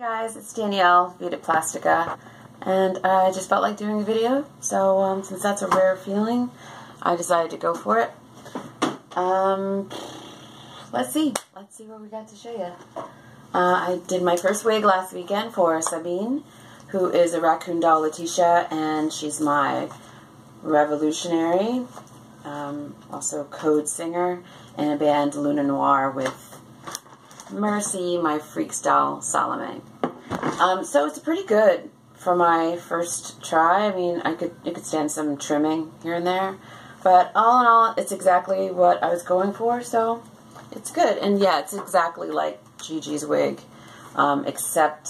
Guys, it's Danielle, Vita Plastica, and I just felt like doing a video, so since that's a rare feeling, I decided to go for it. Let's see what we got to show you. I did my first wig last weekend for Sabine, who is a raccoon doll Letitia, and she's my revolutionary, also code singer in a band Luna Noir with Mercy, my freaks doll Salome. So it's pretty good for my first try. I mean, it could stand some trimming here and there, but all in all, it's exactly what I was going for, so it's good. And yeah, it's exactly like Gigi's wig, except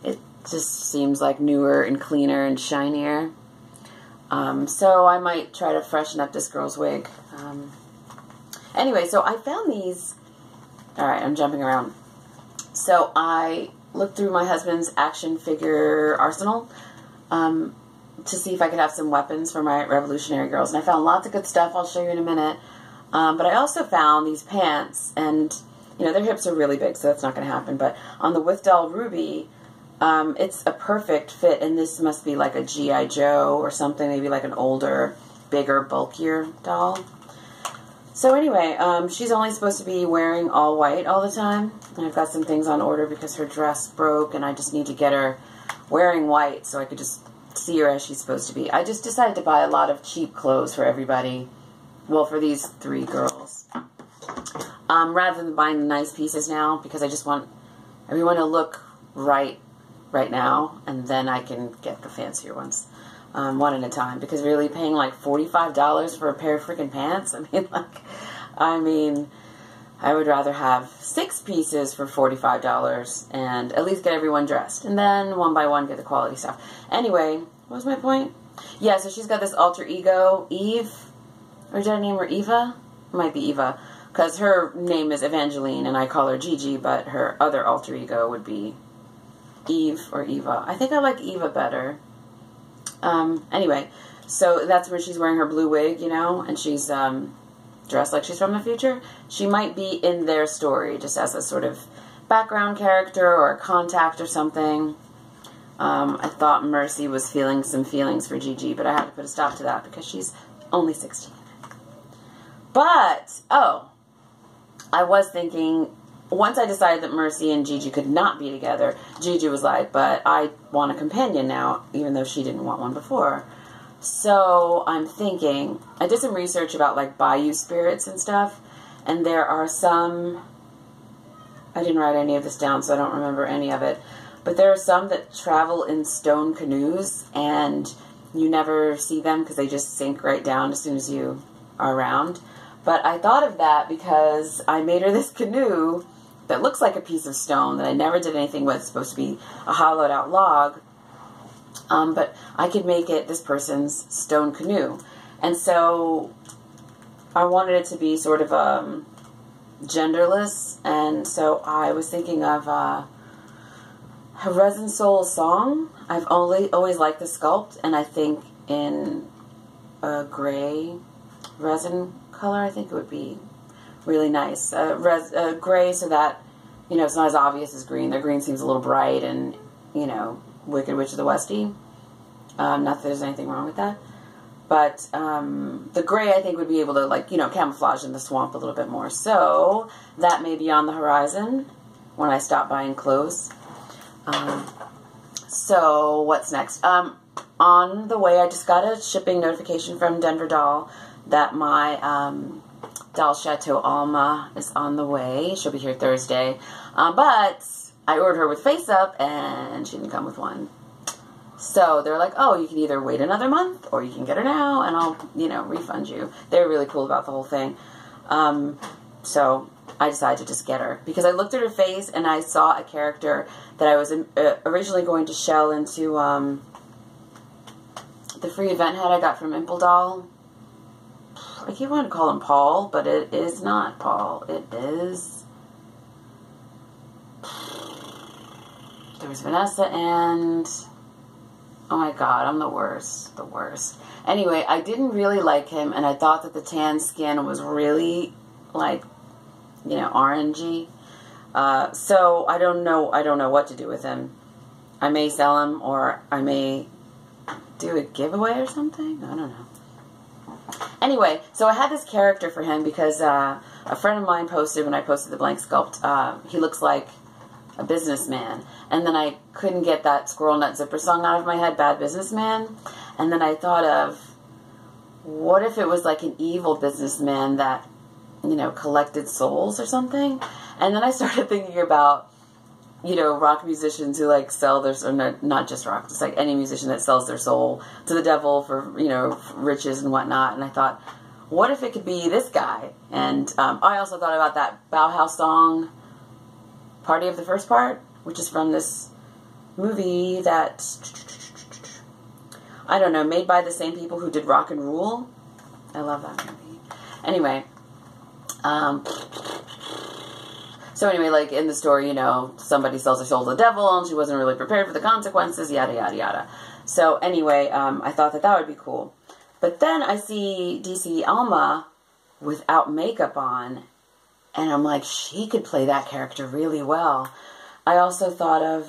it just seems like newer and cleaner and shinier. So I might try to freshen up this girl's wig. Anyway, so I found these. Alright, I'm jumping around. So I looked through my husband's action figure arsenal to see if I could have some weapons for my revolutionary girls. And I found lots of good stuff I'll show you in a minute. But I also found these pants, and you know, their hips are really big, so that's not going to happen. But on the With Doll Ruby, it's a perfect fit, and this must be like a G.I. Joe or something, maybe like an older, bigger, bulkier doll. So anyway, she's only supposed to be wearing all white all the time. And I've got some things on order because her dress broke, and I just need to get her wearing white so I could just see her as she's supposed to be. I just decided to buy a lot of cheap clothes for everybody. Well, for these three girls. Rather than buying the nice pieces now, because I just want everyone to look right now, and then I can get the fancier ones. One at a time, because really paying like $45 for a pair of freaking pants, I mean, I would rather have 6 pieces for $45 and at least get everyone dressed, and then one by one get the quality stuff. Anyway, what was my point? Yeah, so she's got this alter ego, Eve, or did I name her Eva? It might be Eva, because her name is Evangeline and I call her Gigi, but her other alter ego would be Eve or Eva. I think I like Eva better. Anyway, so that's where she's wearing her blue wig, you know, and she's dressed like she's from the future. She might be in their story just as a sort of background character or a contact or something. I thought Mercy was feeling some feelings for Gigi, but I had to put a stop to that because she's only 16. But, oh, I was thinking, once I decided that Mercy and Gigi could not be together, Gigi was like, but I want a companion now, even though she didn't want one before. So I'm thinking, I did some research about like bayou spirits and stuff, and there are some, I didn't write any of this down, so I don't remember any of it, but there are some that travel in stone canoes, and you never see them because they just sink right down as soon as you are around. But I thought of that because I made her this canoe that looks like a piece of stone that I never did anything with. It's supposed to be a hollowed out log. But I could make it this person's stone canoe. And so I wanted it to be sort of genderless. And so I was thinking of a Resin Soul Song. I've always liked the sculpt, and I think in a gray resin color, I think it would be really nice. Gray, so that, you know, it's not as obvious as green. Their green seems a little bright and, you know, Wicked Witch of the Westie. Not that there's anything wrong with that. But the gray, I think, would be able to, like, you know, camouflage in the swamp a little bit more. So that may be on the horizon when I stop buying clothes. So what's next? On the way, I just got a shipping notification from Denver Doll that my Doll Chateau Alma is on the way. She'll be here Thursday. But I ordered her with face up, and she didn't come with one. So they're like, oh, you can either wait another month, or you can get her now, and I'll, you know, refund you. They're really cool about the whole thing. So I decided to just get her, because I looked at her face, and I saw a character that I was originally going to shell into the free event hat I got from Imple Doll. I keep wanting to call him Paul, but it is not Paul. It is... There's Vanessa and... Oh my god, I'm the worst. The worst. Anyway, I didn't really like him, and I thought that the tan skin was really, like, you know, orangey. So I don't know what to do with him. I may sell him, or I may do a giveaway or something. I don't know. Anyway, so I had this character for him because a friend of mine posted, when I posted the blank sculpt, he looks like a businessman. And then I couldn't get that Squirrel Nut Zipper song out of my head, Bad Businessman. And then I thought of, what if it was like an evil businessman that, you know, collected souls or something? And then I started thinking about, you know, rock musicians who like sell their, or not just rock, just like any musician that sells their soul to the devil for, you know, riches and whatnot. And I thought, what if it could be this guy? And I also thought about that Bauhaus song, Party of the First Part, which is from this movie that, I don't know, made by the same people who did Rock and Rule. I love that movie. Anyway, so anyway, like in the story, you know, somebody sells their soul to the devil and she wasn't really prepared for the consequences, yada, yada, yada. So anyway, I thought that that would be cool. But then I see DC Alma without makeup on, and I'm like, she could play that character really well. I also thought of,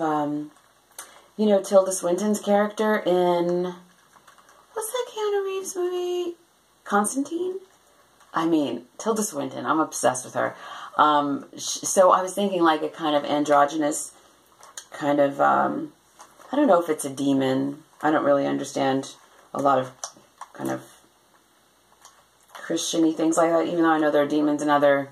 you know, Tilda Swinton's character in, what's that Keanu Reeves movie? Constantine? I mean, Tilda Swinton, I'm obsessed with her. So I was thinking like a kind of androgynous kind of, I don't know if it's a demon. I don't really understand a lot of kind of Christian-y things like that, even though I know there are demons in other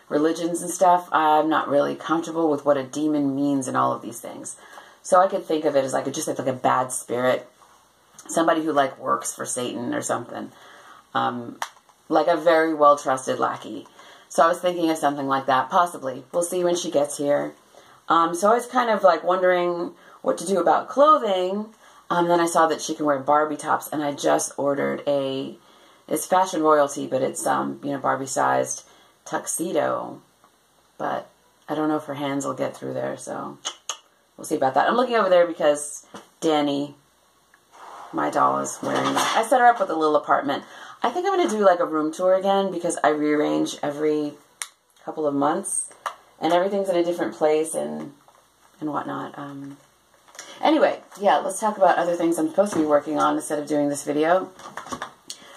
religions and stuff. I'm not really comfortable with what a demon means in all of these things. So I could think of it as like just like a bad spirit, somebody who like works for Satan or something, like a very well-trusted lackey. So I was thinking of something like that, possibly. We'll see when she gets here. So I was kind of like wondering what to do about clothing. Then I saw that she can wear Barbie tops, and I just ordered it's fashion royalty, but it's, you know, Barbie-sized tuxedo. But I don't know if her hands will get through there, so we'll see about that. I'm looking over there because Danny, my doll, is wearing that. I set her up with a little apartment. I think I'm going to do like a room tour again because I rearrange every couple of months and everything's in a different place and whatnot. Anyway, yeah, let's talk about other things I'm supposed to be working on instead of doing this video.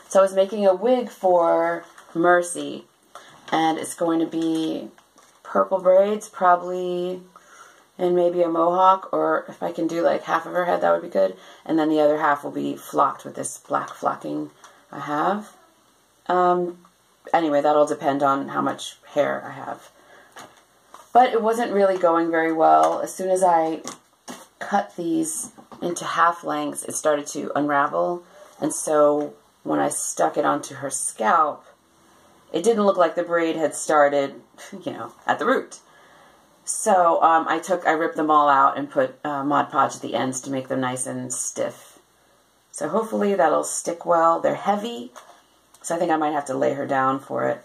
So I was making a wig for Mercy, and it's going to be purple braids, probably, and maybe a mohawk, or if I can do like half of her head, that would be good. And then the other half will be flocked with this black flocking I have. Anyway, that'll depend on how much hair I have. But it wasn't really going very well. As soon as I cut these into half lengths, it started to unravel. And so when I stuck it onto her scalp, it didn't look like the braid had started, you know, at the root. So I ripped them all out and put Mod Podge at the ends to make them nice and stiff. So hopefully that'll stick well. They're heavy, so I think I might have to lay her down for it.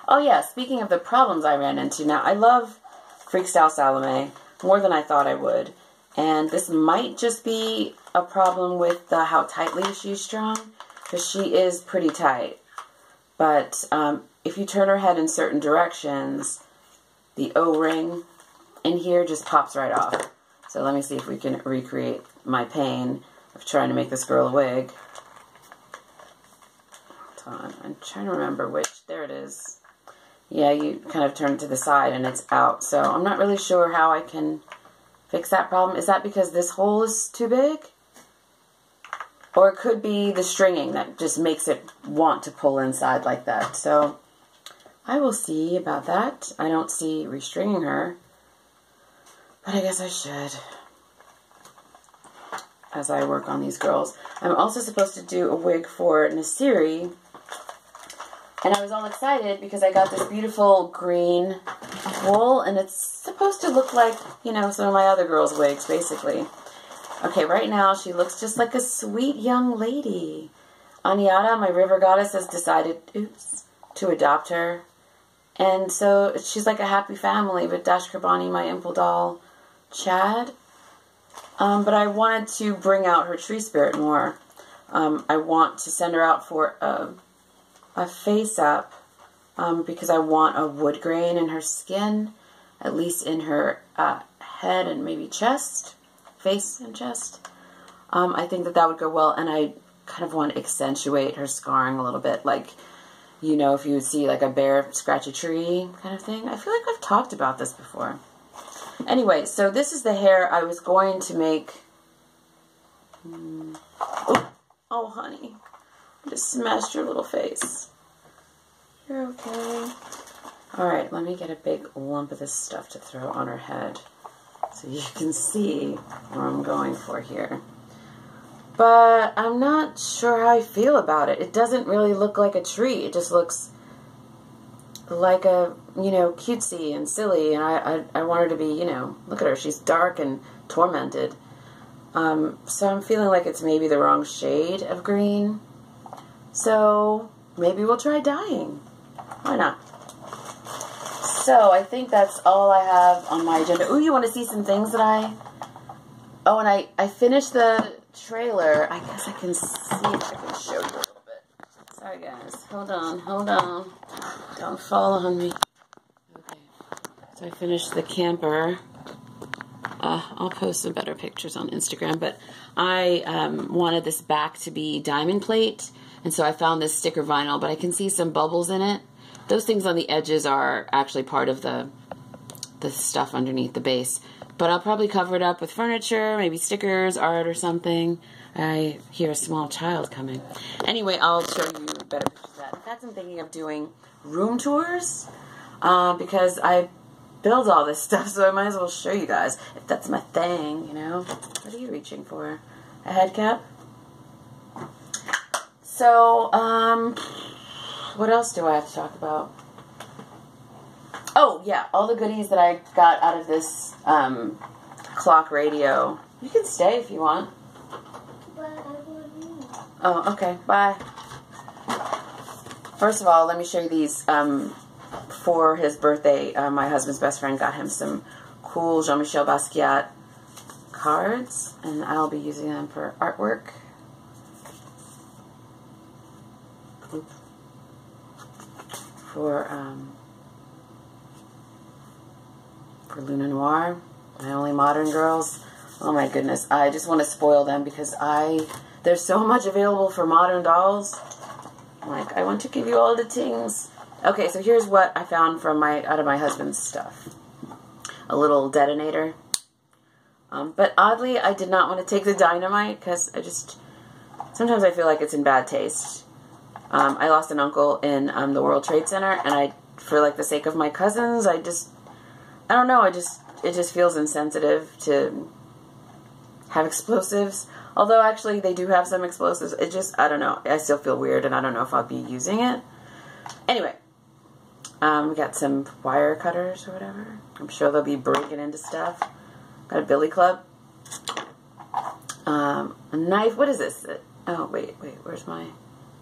Oh yeah, speaking of the problems I ran into, now I love Freestyle Salome more than I thought I would. And this might just be a problem with how tightly she's strung, because she is pretty tight. But if you turn her head in certain directions, the O-ring in here just pops right off. So let me see if we can recreate my pain of trying to make this girl a wig. Hold on, I'm trying to remember which. There it is. Yeah, you kind of turn it to the side and it's out. So I'm not really sure how I can fix that problem. Is that because this hole is too big? Or it could be the stringing that just makes it want to pull inside like that. So I will see about that. I don't see restringing her, but I guess I should as I work on these girls. I'm also supposed to do a wig for Nasiri, and I was all excited because I got this beautiful green wool, and it's supposed to look like, you know, some of my other girls' wigs, basically. Okay, right now she looks just like a sweet young lady. Aniata, my river goddess, has decided, to adopt her. And so she's like a happy family with Dash Karbani, my imple doll, Chad. But I wanted to bring out her tree spirit more. I want to send her out for a face-up because I want a wood grain in her skin. at least in her head and maybe chest, face and chest. I think that would go well, and I kind of want to accentuate her scarring a little bit, like, you know, if you would see like a bear scratch a tree kind of thing. I feel like I've talked about this before. Anyway, so this is the hair I was going to make. Oh, honey. I just smashed your little face. You're okay. Alright, let me get a big lump of this stuff to throw on her head so you can see where I'm going for here. But I'm not sure how I feel about it. It doesn't really look like a tree. It just looks like a, you know, cutesy and silly. And I want her to be, you know, look at her. She's dark and tormented. So I'm feeling like it's maybe the wrong shade of green. So maybe we'll try dyeing. Why not? So I think that's all I have on my agenda. Ooh, you want to see some things that Oh, and I finished the trailer. I guess I can see if I can show you a little bit. Sorry, guys. Hold on. Don't fall on me. Okay. So I finished the camper. I'll post some better pictures on Instagram, but I wanted this back to be diamond plate, and so I found this sticker vinyl, but I can see some bubbles in it. Those things on the edges are actually part of the stuff underneath the base. But I'll probably cover it up with furniture, maybe stickers, art, or something. I hear a small child coming. Anyway, I'll show you better pictures of that. In fact, I'm thinking of doing room tours because I build all this stuff, so I might as well show you guys if that's my thing, you know. What are you reaching for? A head cap? So, what else do I have to talk about? Oh, yeah, all the goodies that I got out of this clock radio. You can stay if you want. Oh, okay, bye. First of all, let me show you these. For his birthday, my husband's best friend got him some cool Jean-Michel Basquiat cards, and I'll be using them for artwork. For Luna Noir, my only modern girls. Oh my goodness, I just want to spoil them because there's so much available for modern dolls. Like, I want to give you all the things. Okay, so here's what I found from out of my husband's stuff. A little detonator. But oddly, I did not want to take the dynamite because sometimes I feel like it's in bad taste. I lost an uncle in the World Trade Center, and for like the sake of my cousins, I don't know, it just feels insensitive to have explosives. Although actually they do have some explosives. I don't know, I still feel weird, and I don't know if I'll be using it. Anyway, we got some wire cutters or whatever. I'm sure they'll be breaking into stuff. Got a billy club. A knife. What is this? Oh, wait, where's my...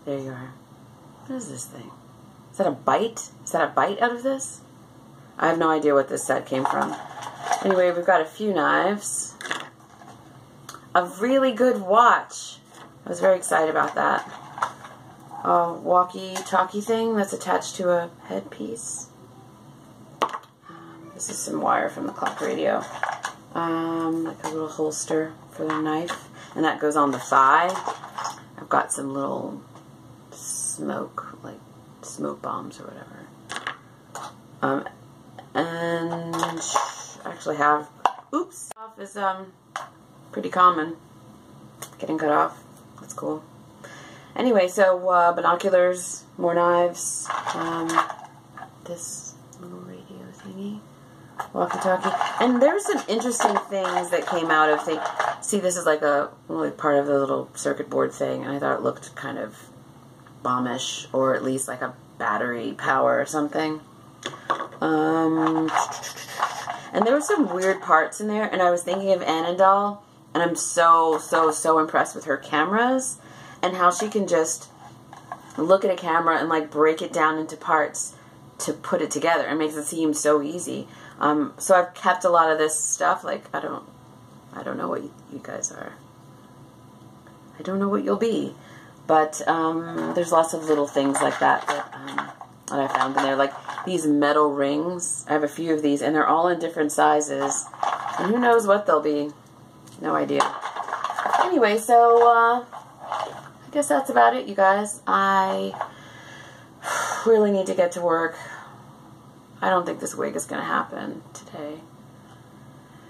There you are. What is this thing? Is that a bite? Is that a bite out of this? I have no idea what this set came from. Anyway, we've got a few knives. A really good watch. I was very excited about that. A walkie-talkie thing that's attached to a headpiece. This is some wire from the clock radio. Like a little holster for the knife. And that goes on the thigh. I've got some little smoke bombs or whatever. And actually have, oops, off is pretty common. Getting cut off. That's cool. Anyway, so binoculars, more knives, this little radio thingy, walkie-talkie, and there were some interesting things that came out of things. See, this is like part of the little circuit board thing, and I thought it looked kind of bombish, or at least like a battery power or something. And there were some weird parts in there, and I was thinking of Annandale, and I'm so impressed with her cameras and how she can just look at a camera and like break it down into parts to put it together. It makes it seem so easy. So I've kept a lot of this stuff. Like, I don't know what you guys are. I don't know what you'll be. But there's lots of little things like that that I found in there. Like these metal rings. I have a few of these, and they're all in different sizes. And who knows what they'll be. No idea. Anyway, so I guess that's about it, you guys. I really need to get to work. I don't think this wig is going to happen today.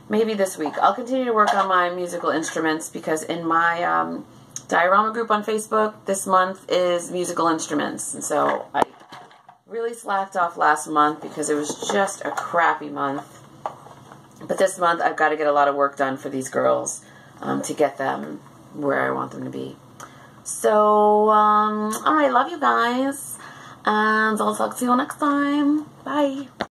Maybe this week. I'll continue to work on my musical instruments because in my diorama group on Facebook, this month is musical instruments. And so I really slacked off last month because it was just a crappy month. But this month I've got to get a lot of work done for these girls to get them where I want them to be. So, alright, love you guys. And I'll talk to you next time. Bye.